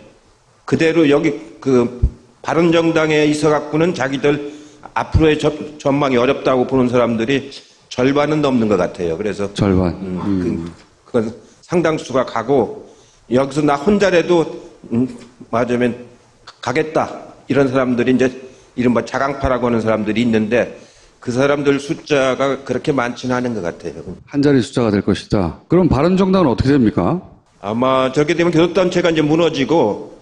그대로 여기 그 바른정당에 있어갖고는 자기들 앞으로의 전망이 어렵다고 보는 사람들이 절반은 넘는 것 같아요. 그래서 절반. 그건 상당수가 가고 여기서 나 혼자라도 맞으면 가겠다 이런 사람들이 이제 이른바 자강파라고 하는 사람들이 있는데 그 사람들 숫자가 그렇게 많지는 않은 것 같아요. 한 자리 숫자가 될 것이다. 그럼 바른정당은 어떻게 됩니까? 아마 저렇게 되면 교섭단체가 이제 무너지고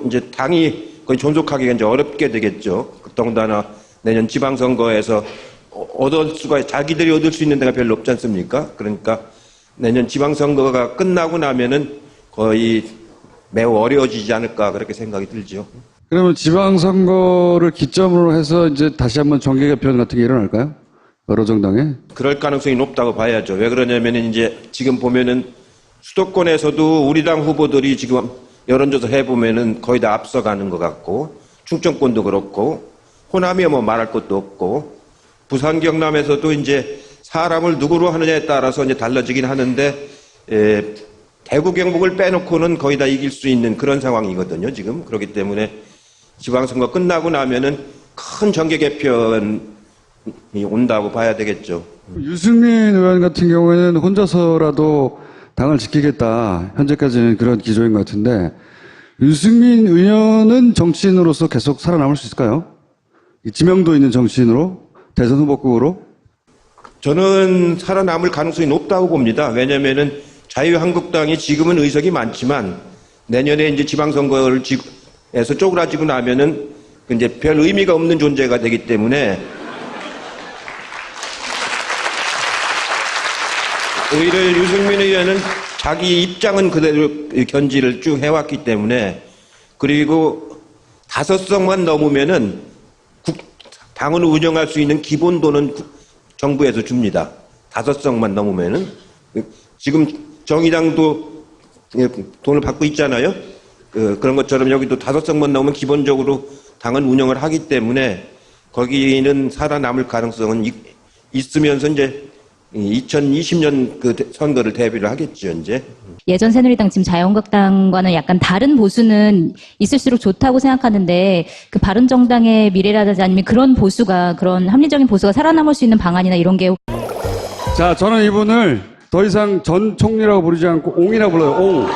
이제 당이 거의 존속하기가 이제 어렵게 되겠죠. 더군다나 내년 지방선거에서 자기들이 얻을 수 있는 데가 별로 없지 않습니까? 그러니까 내년 지방선거가 끝나고 나면은 거의 매우 어려워지지 않을까 그렇게 생각이 들죠. 그러면 지방선거를 기점으로 해서 이제 다시 한번 정계 개편 같은 게 일어날까요? 여러 정당에? 그럴 가능성이 높다고 봐야죠. 왜 그러냐면은 이제 지금 보면은 수도권에서도 우리 당 후보들이 지금 여론조사 해보면은 거의 다 앞서가는 것 같고, 충청권도 그렇고, 호남이 뭐 말할 것도 없고, 부산 경남에서도 이제 사람을 누구로 하느냐에 따라서 이제 달라지긴 하는데, 대구 경북을 빼놓고는 거의 다 이길 수 있는 그런 상황이거든요, 지금. 그렇기 때문에 지방선거 끝나고 나면은 큰 정계 개편이 온다고 봐야 되겠죠. 유승민 의원 같은 경우에는 혼자서라도 당을 지키겠다. 현재까지는 그런 기조인 것 같은데, 유승민 의원은 정치인으로서 계속 살아남을 수 있을까요? 이 지명도 있는 정치인으로? 대선 후보급으로? 저는 살아남을 가능성이 높다고 봅니다. 왜냐면은 자유한국당이 지금은 의석이 많지만 내년에 이제 지방선거에서 쪼그라지고 나면은 이제 별 의미가 없는 존재가 되기 때문에 오히려 유승민 의원은 자기 입장은 그대로 견지를 쭉 해왔기 때문에, 그리고 5석만 넘으면은 당을 운영할 수 있는 기본도는 정부에서 줍니다. 5석만 넘으면은. 지금 정의당도 돈을 받고 있잖아요. 그런 것처럼 여기도 5석만 넘으면 기본적으로 당은 운영을 하기 때문에 거기는 살아남을 가능성은 있으면서 이제 2020년 그 선거를 대비를 하겠죠, 이제. 예전 새누리당 지금 자유한국당과는 약간 다른 보수는 있을수록 좋다고 생각하는데 그 바른정당의 미래라든지 아니면 그런 보수가 그런 합리적인 보수가 살아남을 수 있는 방안이나 이런 게 자, 저는 이분을 더 이상 전 총리라고 부르지 않고 옹이라고 불러요. 옹.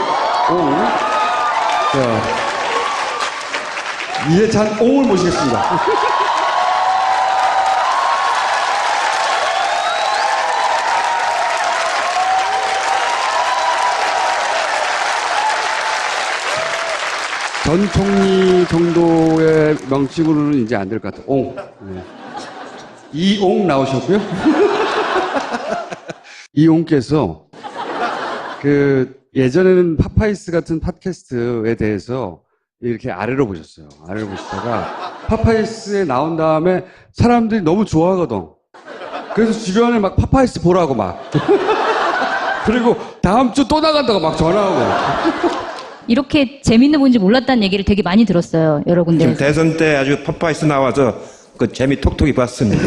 자, 이해찬 옹을 모시겠습니다. 전 총리 정도의 명칭으로는 이제 안 될 것 같아요. 옹. 네. 이옹 나오셨고요. 이옹께서 예전에는 파파이스 같은 팟캐스트에 대해서 이렇게 아래로 보셨어요. 아래로 보시다가 파파이스에 나온 다음에 사람들이 너무 좋아하거든. 그래서 주변에 막 파파이스 보라고 막. 그리고 다음 주 또 나간다고 막 전화하고. 이렇게 재밌는 분인지 몰랐다는 얘기를 되게 많이 들었어요. 여러 군데. 지금 대선 때 아주 파파이스 나와서 그 재미 톡톡히 봤습니다.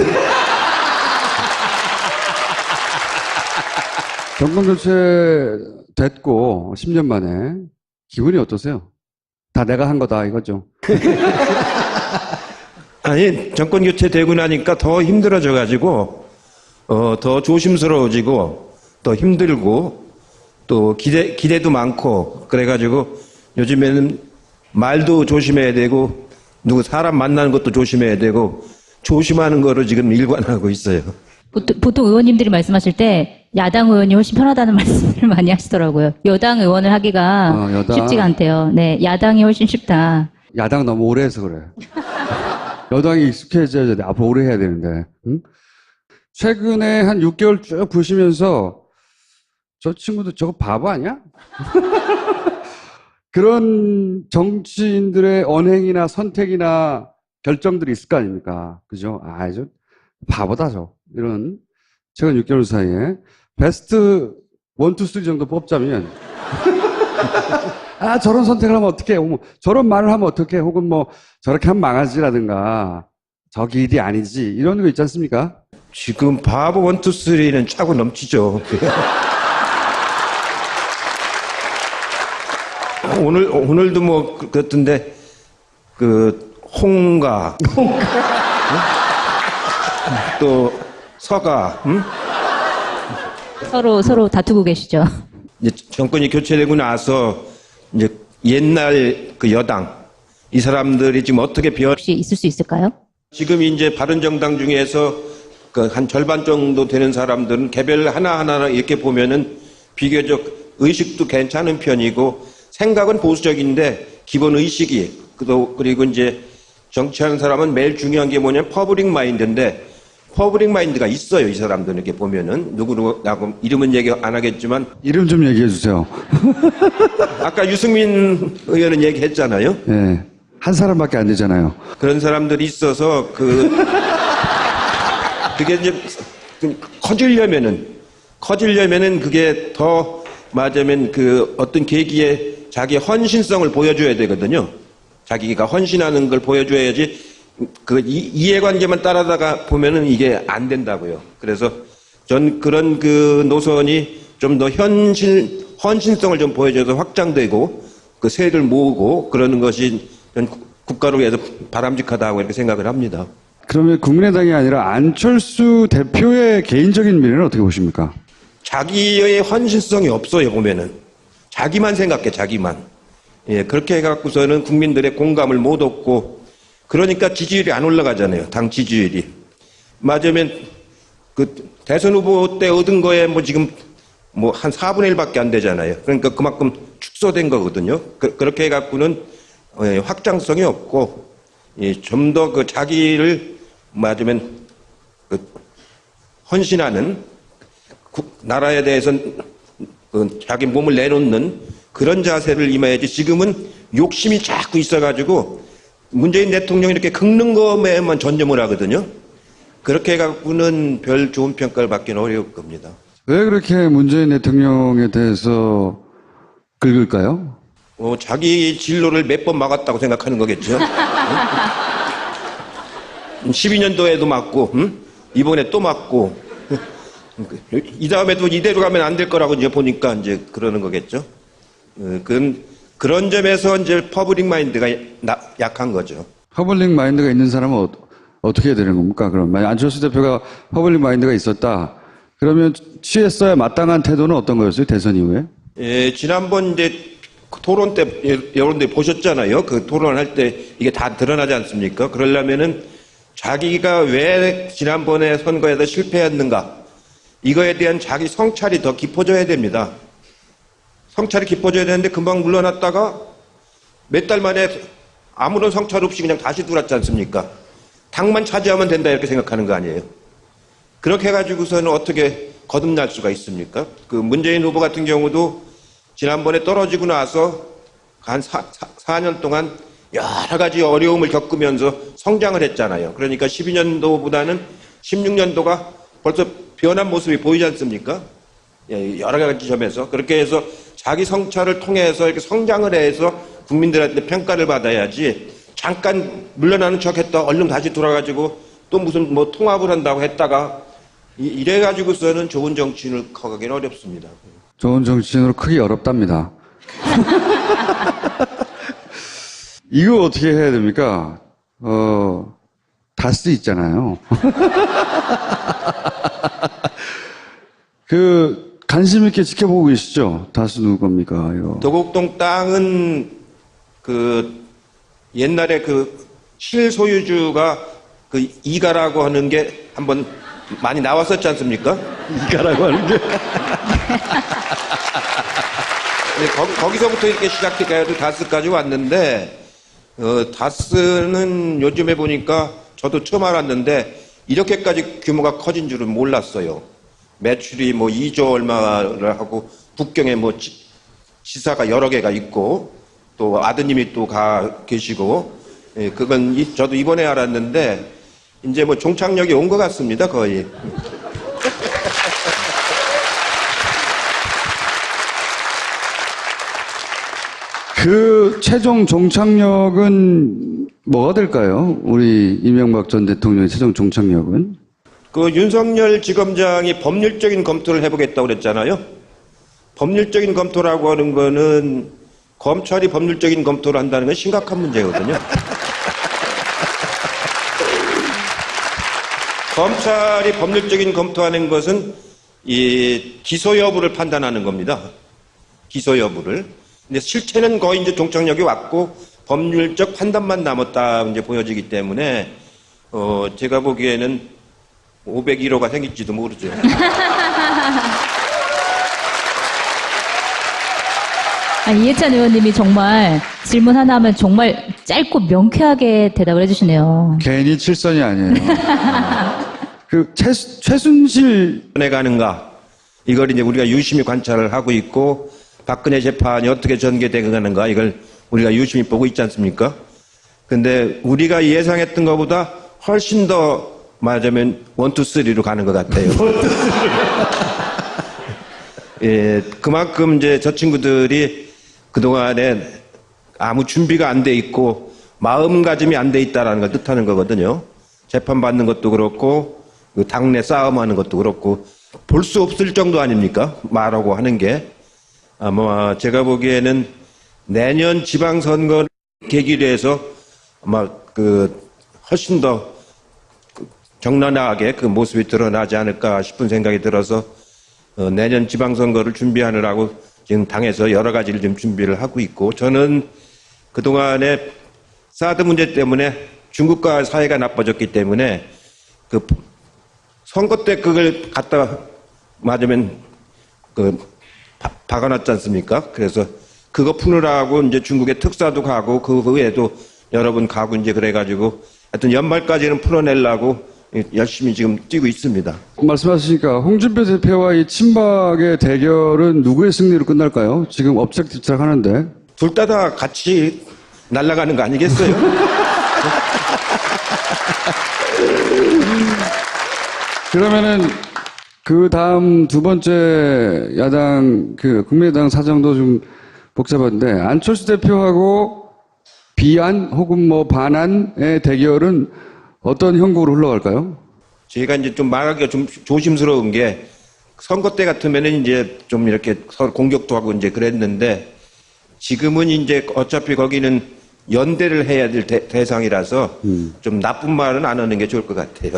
정권 교체 됐고 10년 만에 기분이 어떠세요? 다 내가 한 거다 이거죠. 아니, 정권 교체되고 나니까 더 힘들어져가지고 더 조심스러워지고 더 힘들고 또 기대도 많고 그래가지고 요즘에는 말도 조심해야 되고 누구 사람 만나는 것도 조심해야 되고 조심하는 거로 지금 일관하고 있어요. 보통 의원님들이 말씀하실 때 야당 의원이 훨씬 편하다는 말씀을 많이 하시더라고요. 여당 의원을 하기가 여당. 쉽지가 않대요. 네, 야당이 훨씬 쉽다. 야당 너무 오래 해서 그래. 여당이 익숙해져야 돼. 앞으로 오래 해야 되는데. 응? 최근에 한 6개월 쭉 보시면서 저 친구도 저거 바보 아니야? 그런 정치인들의 언행이나 선택이나 결정들이 있을 거 아닙니까? 그죠? 저 바보다, 이런. 최근 6개월 사이에. 베스트 1, 2, 3 정도 뽑자면. 저런 선택을 하면 어떡해. 저런 말을 하면 어떡해. 혹은 저렇게 하면 망하지라든가. 저 길이 아니지. 이런 거 있지 않습니까? 지금 바보 1, 2, 3는 차고 넘치죠. 오늘도 그렇던데, 홍가. 또, 서가, 응? 서로 다투고 계시죠. 이제 정권이 교체되고 나서, 이제 옛날 여당, 이 사람들이 지금 어떻게 혹시 있을 수 있을까요? 지금 이제 바른정당 중에서 한 절반 정도 되는 사람들은 개별 하나하나 이렇게 보면은 비교적 의식도 괜찮은 편이고, 생각은 보수적인데 기본 의식이 그리고 이제 정치하는 사람은 매일 중요한 게 뭐냐면 퍼블릭 마인드인데 퍼블릭 마인드가 있어요. 이 사람들은 이렇게 보면은 누구라고 이름은 얘기 안 하겠지만 이름 좀 얘기해 주세요. 아까 유승민 의원은 얘기했잖아요. 예. 한 사람밖에 안 되잖아요. 그런 사람들이 있어서 그게 이제 커지려면은 그게 더 맞으면 그 어떤 계기에 자기 헌신성을 보여줘야 되거든요. 자기가 헌신하는 걸 보여줘야지 그 이해관계만 따라다가 보면은 이게 안 된다고요. 그래서 전 그런 그 노선이 좀 더 헌신성을 좀 보여줘서 확장되고 그 세를 모으고 그러는 것이 전 국가로 위해서 바람직하다고 이렇게 생각을 합니다. 그러면 국민의당이 아니라 안철수 대표의 개인적인 미래는 어떻게 보십니까? 자기의 헌신성이 없어요, 보면은. 자기만 생각해, 자기만. 예, 그렇게 해갖고서는 국민들의 공감을 못 얻고, 그러니까 지지율이 안 올라가잖아요, 당 지지율이. 맞으면, 대선 후보 때 얻은 거에 지금 한 4분의 1밖에 안 되잖아요. 그러니까 그만큼 축소된 거거든요. 그렇게 해갖고는 확장성이 없고, 좀 더 자기를 맞으면 헌신하는 나라에 대해서 자기 몸을 내놓는 그런 자세를 임해야지 지금은 욕심이 자꾸 있어가지고 문재인 대통령이 이렇게 긁는 것에만 전념을 하거든요. 그렇게 해갖고는 별 좋은 평가를 받기는 어려울 겁니다. 왜 그렇게 문재인 대통령에 대해서 긁을까요? 자기 진로를 몇 번 막았다고 생각하는 거겠죠. 12년도에도 맞고, 이번에 또 맞고, 이 다음에도 이대로 가면 안 될 거라고 이제 보니까 이제 그러는 거겠죠. 그런 점에서 이제 퍼블릭 마인드가 약한 거죠. 퍼블릭 마인드가 있는 사람은 어떻게 해야 되는 겁니까? 그럼 만약 안철수 대표가 퍼블릭 마인드가 있었다. 그러면 취했어야 마땅한 태도는 어떤 거였어요? 대선 이후에? 예, 지난번 이제 토론 때 여러분들 보셨잖아요. 그 토론할 때 이게 다 드러나지 않습니까? 그러려면은 자기가 왜 지난번에 선거에서 실패했는가 이거에 대한 자기 성찰이 더 깊어져야 됩니다. 성찰이 깊어져야 되는데 금방 물러났다가 몇 달 만에 아무런 성찰 없이 그냥 다시 들어왔지 않습니까? 당만 차지하면 된다 이렇게 생각하는 거 아니에요? 그렇게 해가지고서는 어떻게 거듭날 수가 있습니까? 그 문재인 후보 같은 경우도 지난번에 떨어지고 나서 한 4년 동안 여러 가지 어려움을 겪으면서 성장을 했잖아요. 그러니까 12년도보다는 16년도가 벌써 변한 모습이 보이지 않습니까? 여러 가지 점에서. 그렇게 해서 자기 성찰을 통해서 이렇게 성장을 해서 국민들한테 평가를 받아야지 잠깐 물러나는 척 했다 얼른 다시 돌아가지고 또 무슨 통합을 한다고 했다가 이래가지고서는 좋은 정치인을 커가기는 어렵습니다. 좋은 정치인으로 크기 어렵답니다. 이거 어떻게 해야 됩니까? 다스 있잖아요. 관심 있게 지켜보고 계시죠? 다스 누구 겁니까, 이거? 도곡동 땅은 옛날에 실소유주가 이가라고 하는 게 한번 많이 나왔었지 않습니까? 이가라고 하는 게? 거기서부터 이렇게 시작해가지고 다스까지 왔는데, 다스는 요즘에 보니까 저도 처음 알았는데, 이렇게까지 규모가 커진 줄은 몰랐어요. 매출이 2조 얼마를 하고, 북경에 지사가 여러 개가 있고, 또 아드님이 또 계시고, 그건 저도 이번에 알았는데, 이제 종착역이 온 것 같습니다, 거의. 최종 종착역은 뭐가 될까요? 우리 이명박 전 대통령의 최종 종착역은? 윤석열 지검장이 법률적인 검토를 해보겠다고 그랬잖아요. 법률적인 검토라고 하는 거는 검찰이 법률적인 검토를 한다는 건 심각한 문제거든요. 검찰이 법률적인 검토하는 것은 이 기소 여부를 판단하는 겁니다. 기소 여부를. 근데 실체는 거의 이제 종착역이 왔고 법률적 판단만 남았다 이제 보여지기 때문에 제가 보기에는 501호가 생길지도 모르죠. 이해찬 의원님이 정말 질문 하나 하면 정말 짧고 명쾌하게 대답을 해주시네요. 괜히 칠선이 아니에요. 그 최순실 해가는가 이걸 이제 우리가 유심히 관찰을 하고 있고 박근혜 재판이 어떻게 전개되가는가 이걸 우리가 유심히 보고 있지 않습니까? 근데 우리가 예상했던 것보다 훨씬 더 말하자면 1, 2, 3로 가는 것 같아요. 예, 그만큼 이제 저 친구들이 그동안에 아무 준비가 안 돼 있고 마음가짐이 안 돼 있다라는 걸 뜻하는 거거든요. 재판받는 것도 그렇고 그 당내 싸움하는 것도 그렇고 볼 수 없을 정도 아닙니까? 말하고 하는 게. 아마 제가 보기에는 내년 지방선거 계기로 해서 아마 그 훨씬 더 적나라하게 그 모습이 드러나지 않을까 싶은 생각이 들어서 내년 지방선거를 준비하느라고 지금 당에서 여러 가지를 좀 준비를 하고 있고 저는 그동안에 사드 문제 때문에 중국과 사이가 나빠졌기 때문에 그 선거 때 그걸 갖다 맞으면 그 박아놨지 않습니까? 그래서 그거 푸느라고 이제 중국에 특사도 가고 그 외에도 여러 번 가고 이제 그래가지고 하여튼 연말까지는 풀어내려고 열심히 지금 뛰고 있습니다. 말씀하시니까 홍준표 대표와의 친박의 대결은 누구의 승리로 끝날까요? 지금 엎치락뒤치락 하는데. 둘 다 같이 날아가는 거 아니겠어요? 그러면은 그 다음 두 번째 야당 그 국민의당 사정도 좀 복잡한데 안철수 대표하고 비안 혹은 뭐 반안의 대결은 어떤 형국으로 흘러갈까요? 제가 이제 좀 말하기가 좀 조심스러운 게 선거 때 같으면은 이제 좀 이렇게 서로 공격도 하고 이제 그랬는데 지금은 이제 어차피 거기는 연대를 해야 될 대상이라서 좀 나쁜 말은 안 하는 게 좋을 것 같아요.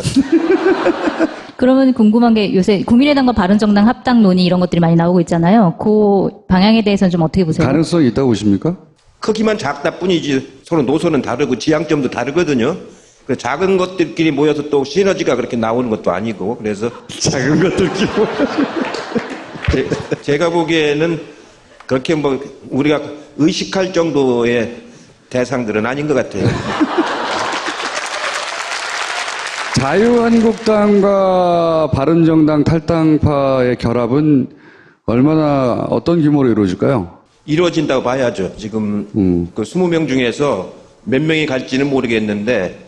그러면 궁금한 게 요새 국민의당과 바른정당 합당 논의 이런 것들이 많이 나오고 있잖아요. 그 방향에 대해서는 좀 어떻게 보세요? 가능성이 있다고 보십니까? 크기만 작다 뿐이지 서로 노선은 다르고 지향점도 다르거든요. 그 작은 것들끼리 모여서 또 시너지가 그렇게 나오는 것도 아니고 그래서 작은 것들끼리 제가 보기에는 그렇게 뭐 우리가 의식할 정도의 대상들은 아닌 것 같아요. 자유한국당과 바른정당 탈당파의 결합은 얼마나 어떤 규모로 이루어질까요? 이루어진다고 봐야죠. 지금 그 20명 중에서 몇 명이 갈지는 모르겠는데